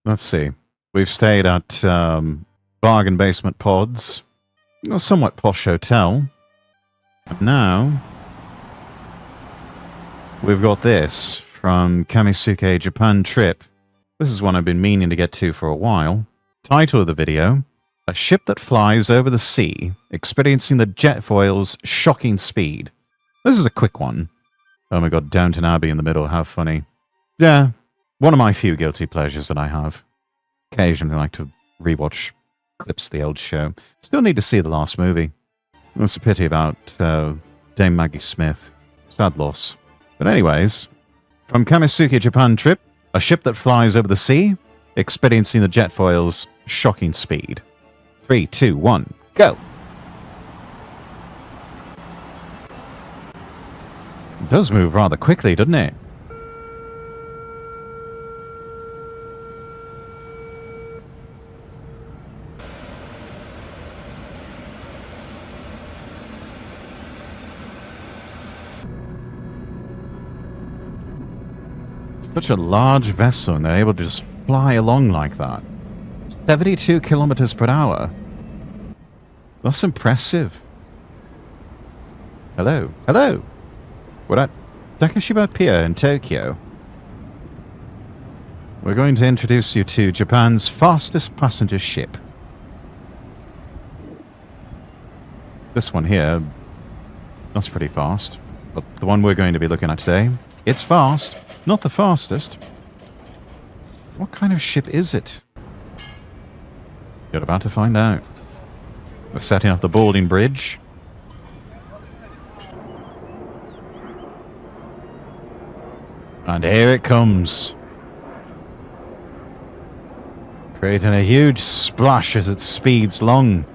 Let's see. We've stayed at Bargain Basement Pods, a somewhat posh hotel. And now, we've got this from Kamisuke Japan Trip. This is one I've been meaning to get to for a while. Title of the video, A Ship That Flies Over the Sea, Experiencing the Jet Foil's Shocking Speed. This is a quick one. Oh my god, Downton Abbey in the middle, how funny. Yeah, one of my few guilty pleasures that I have. Occasionally I like to rewatch clips of the old show. Still need to see the last movie. It's a pity about Dame Maggie Smith. Sad loss. But anyways, from Kamisuke Japan Trip, A Ship That Flies Over the Sea, Experiencing the Jet Foil's Shocking Speed. 3, 2, 1, go! It does move rather quickly, doesn't it? Such a large vessel, and they're able to just fly along like that. 72 kilometers per hour. That's impressive. Hello. Hello! We're at Takashima Pier in Tokyo. We're going to introduce you to Japan's fastest passenger ship. This one here, that's pretty fast. But the one we're going to be looking at today, it's fast. Not the fastest. What kind of ship is it? You're about to find out. We're setting up the boarding bridge. And here it comes. Creating a huge splash as it speeds along.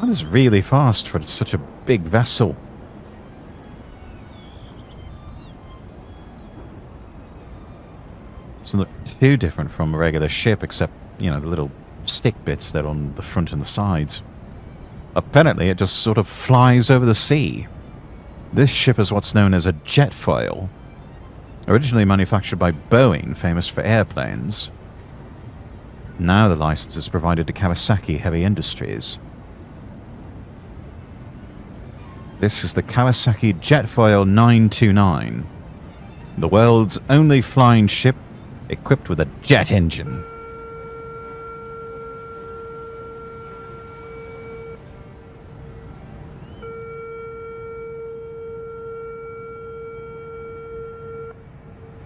That is really fast for such a big vessel. Doesn't look too different from a regular ship, except, you know, the little stick bits that are on the front and the sides. Apparently, it just sort of flies over the sea. This ship is what's known as a jet foil. Originally manufactured by Boeing, famous for airplanes. Now the license is provided to Kawasaki Heavy Industries. This is the Kawasaki Jetfoil 929. The world's only flying ship equipped with a jet engine.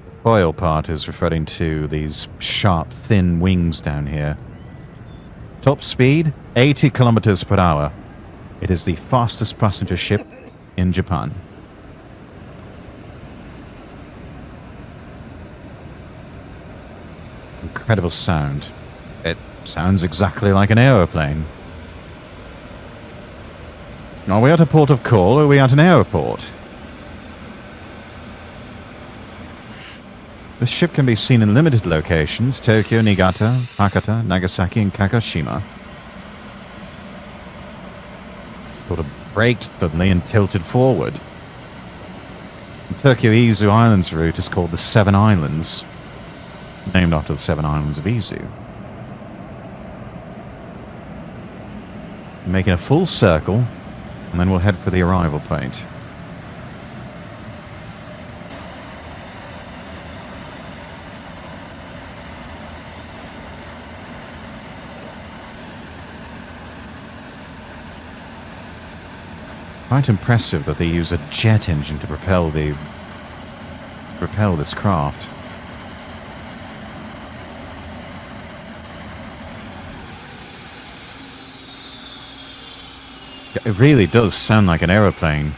The foil part is referring to these sharp, thin wings down here. Top speed, 80 kilometers per hour. It is the fastest passenger ship in Japan. Incredible sound. It sounds exactly like an aeroplane. Are we at a port of call or are we at an airport? This ship can be seen in limited locations: Tokyo, Niigata, Hakata, Nagasaki and Kagoshima. Sort of braked suddenly and tilted forward. The Tokyo Izu Islands route is called the Seven Islands, named after the Seven Islands of Izu. Making a full circle, and then we'll head for the arrival point. Quite impressive that they use a jet engine to propel this craft. It really does sound like an aeroplane.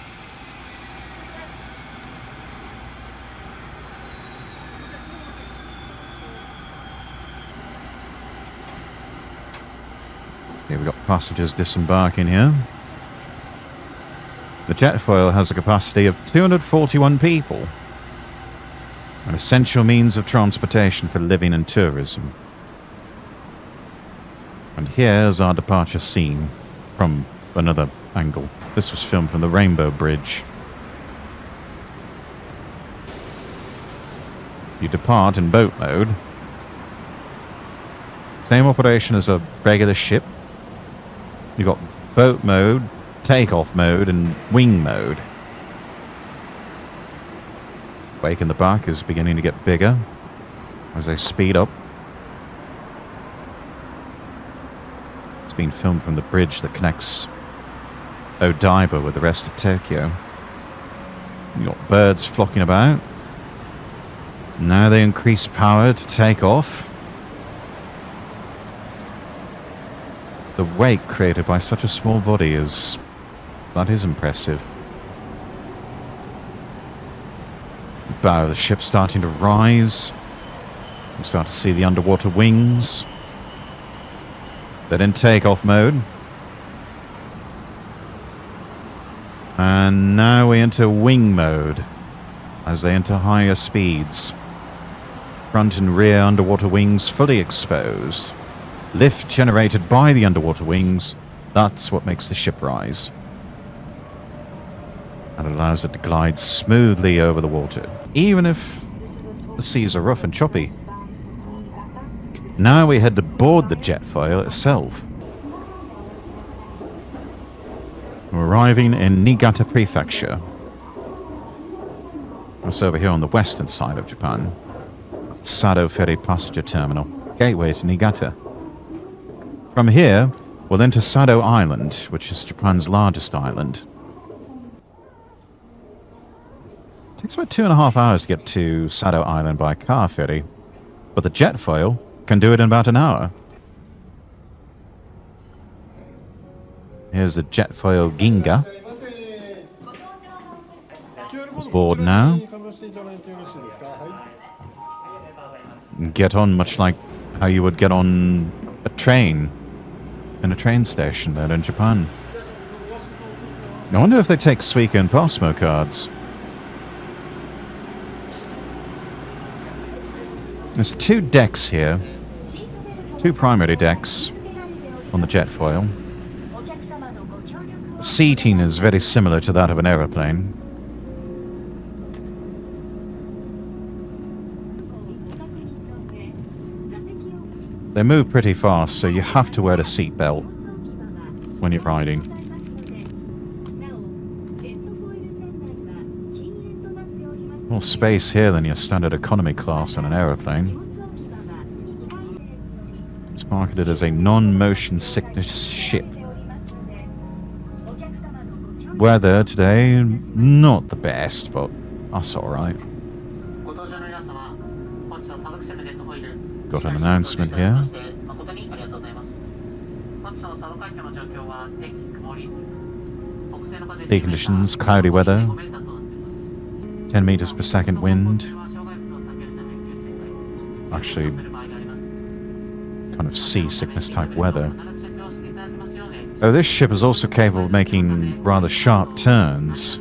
See, we've got passengers disembarking here. The Jetfoil has a capacity of 241 people. An essential means of transportation for living and tourism. And here's our departure scene from another angle. This was filmed from the Rainbow Bridge. You depart in boat mode. Same operation as a regular ship. You've got boat mode, takeoff mode, and wing mode. Wake in the back is beginning to get bigger as they speed up. It's being filmed from the bridge that connects Odaiba with the rest of Tokyo. You've got birds flocking about. Now they increase power to take off. The wake created by such a small body that is impressive. The bow of the ship starting to rise. You start to see the underwater wings. They're in takeoff mode. And now we enter wing mode as they enter higher speeds. Front and rear underwater wings fully exposed. Lift generated by the underwater wings, that's what makes the ship rise. And allows it to glide smoothly over the water, even if the seas are rough and choppy. Now we head to board the jet foil itself. We're arriving in Niigata Prefecture. That's over here on the western side of Japan. Sado Ferry Passenger Terminal, gateway to Niigata. From here, we'll enter Sado Island, which is Japan's largest island. It takes about 2.5 hours to get to Sado Island by car ferry, but the jet foil can do it in about an hour. Here's the jet foil Ginga. Board now. Get on much like how you would get on a train in a train station there in Japan. I wonder if they take Suica and Passmo cards. There's 2 decks here. 2 primary decks on the jet foil. Seating is very similar to that of an aeroplane. They move pretty fast, so you have to wear a seatbelt when you're riding. More space here than your standard economy class on an aeroplane. It's marketed as a non-motion sickness ship. Weather today, not the best, but that's alright. Got an announcement here. Sea conditions, cloudy weather, 10 meters per second wind. Actually, kind of seasickness type weather. Oh, this ship is also capable of making rather sharp turns.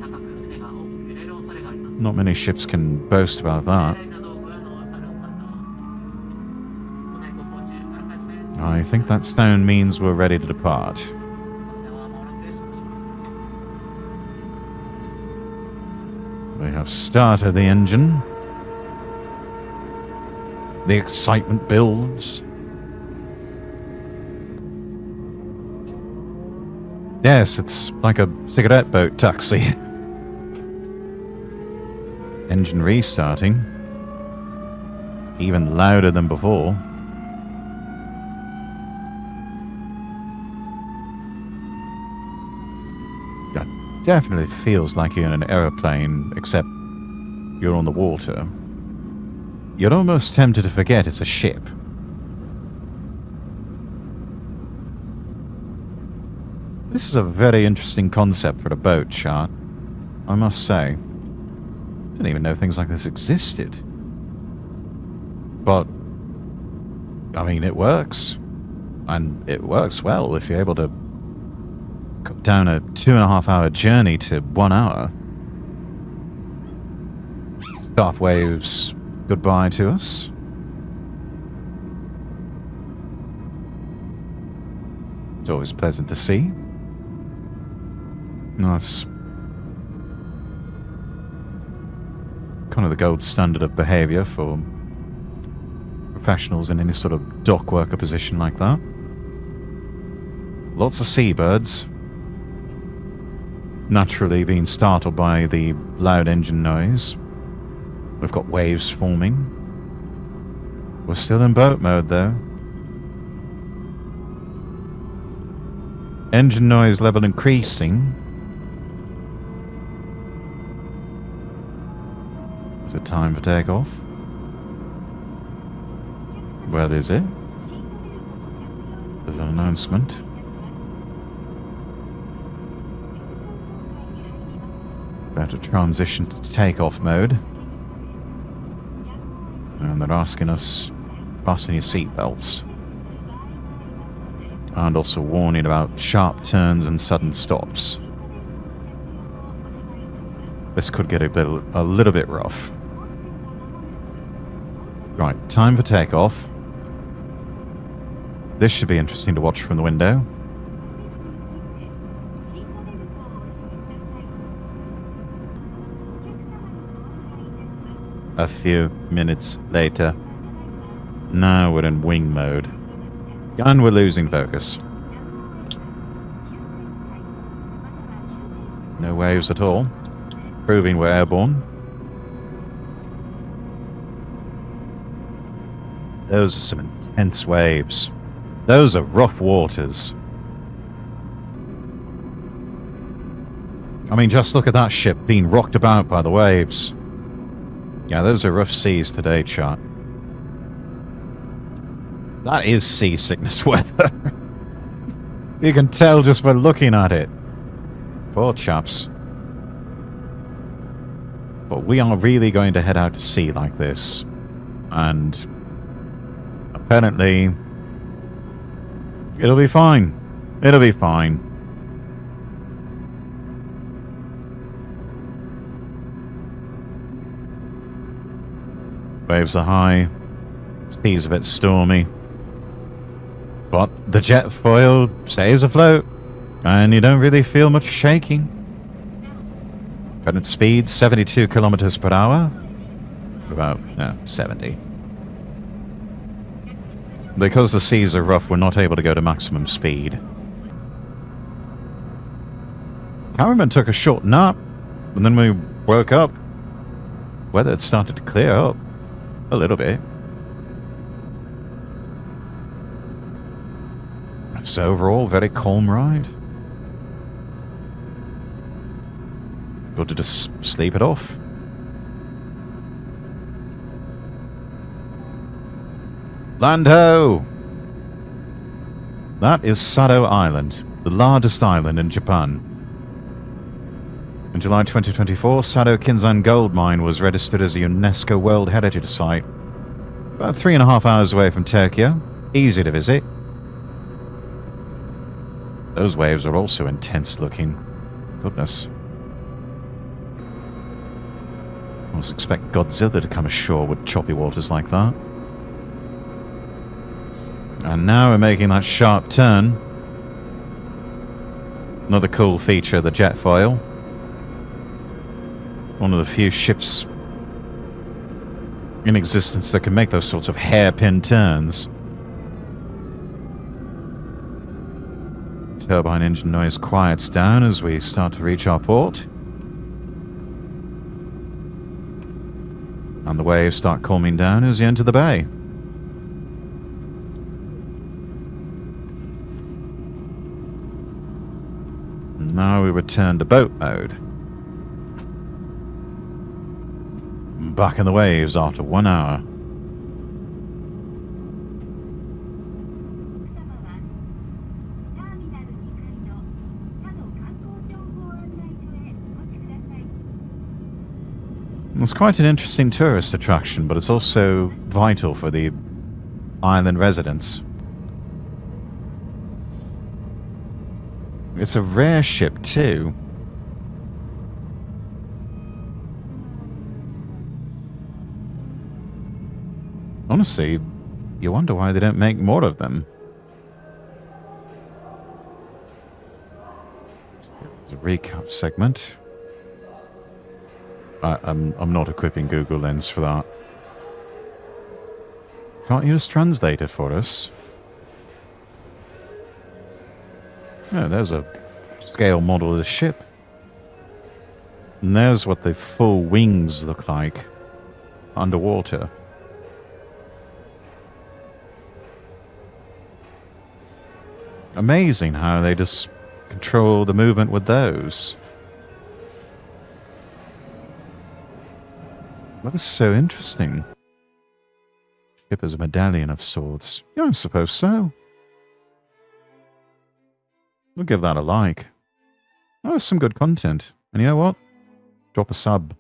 Not many ships can boast about that. I think that stone means we're ready to depart. We have started the engine. The excitement builds. Yes, it's like a cigarette boat taxi. Engine restarting. Even louder than before. It definitely feels like you're in an aeroplane, except you're on the water. You're almost tempted to forget it's a ship. This is a very interesting concept for a boat chart, I must say. Didn't even know things like this existed. But, I mean, it works. And it works well if you're able to cut down a 2.5 hour journey to 1 hour. Staff waves goodbye to us. It's always pleasant to see. Nice kind of the gold standard of behaviour for professionals in any sort of dock worker position like that. Lots of seabirds. Naturally being startled by the loud engine noise. We've got waves forming. We're still in boat mode though. Engine noise level increasing. Is it time for takeoff? Where is it? There's an announcement. About to transition to takeoff mode. And they're asking us fasten your seatbelts. And also warning about sharp turns and sudden stops. This could get a little bit rough. Right, time for takeoff. This should be interesting to watch from the window. A few minutes later. Now we're in wing mode. And we're losing focus. No waves at all. Proving we're airborne. Those are some intense waves. Those are rough waters. I mean, just look at that ship being rocked about by the waves. Yeah, those are rough seas today, chat. That is seasickness weather. You can tell just by looking at it. Poor chaps. But we are really going to head out to sea like this. And apparently it'll be fine. It'll be fine. Waves are high. Sea's a bit stormy. But the jet foil stays afloat. And you don't really feel much shaking. Current speed 72 kilometers per hour. About 70. Because the seas are rough, we're not able to go to maximum speed. Cameraman took a short nap, and then we woke up. Weather had started to clear up a little bit. So overall, very calm ride. Good to just sleep it off. Land ho! That is Sado Island, the largest island in Japan. In July 2024, Sado Kinzan Gold Mine was registered as a UNESCO World Heritage Site. About 3.5 hours away from Tokyo. Easy to visit. Those waves are also intense looking. Goodness. I almost expect Godzilla to come ashore with choppy waters like that. And now we're making that sharp turn. Another cool feature of the jet foil. One of the few ships in existence that can make those sorts of hairpin turns. Turbine engine noise quiets down as we start to reach our port. And the waves start calming down as you enter the bay. Now we return to boat mode. Back in the waves after 1 hour. It's quite an interesting tourist attraction, but it's also vital for the island residents. It's a rare ship too. Honestly, you wonder why they don't make more of them. There's a recap segment. I'm not equipping Google Lens for that. Can't you just translate it for us? Oh, there's a scale model of the ship. And there's what the full wings look like underwater. Amazing how they just control the movement with those. That is so interesting. Ship as a medallion of sorts. Yeah, I suppose so. We'll give that a like. That was some good content. And you know what? Drop a sub.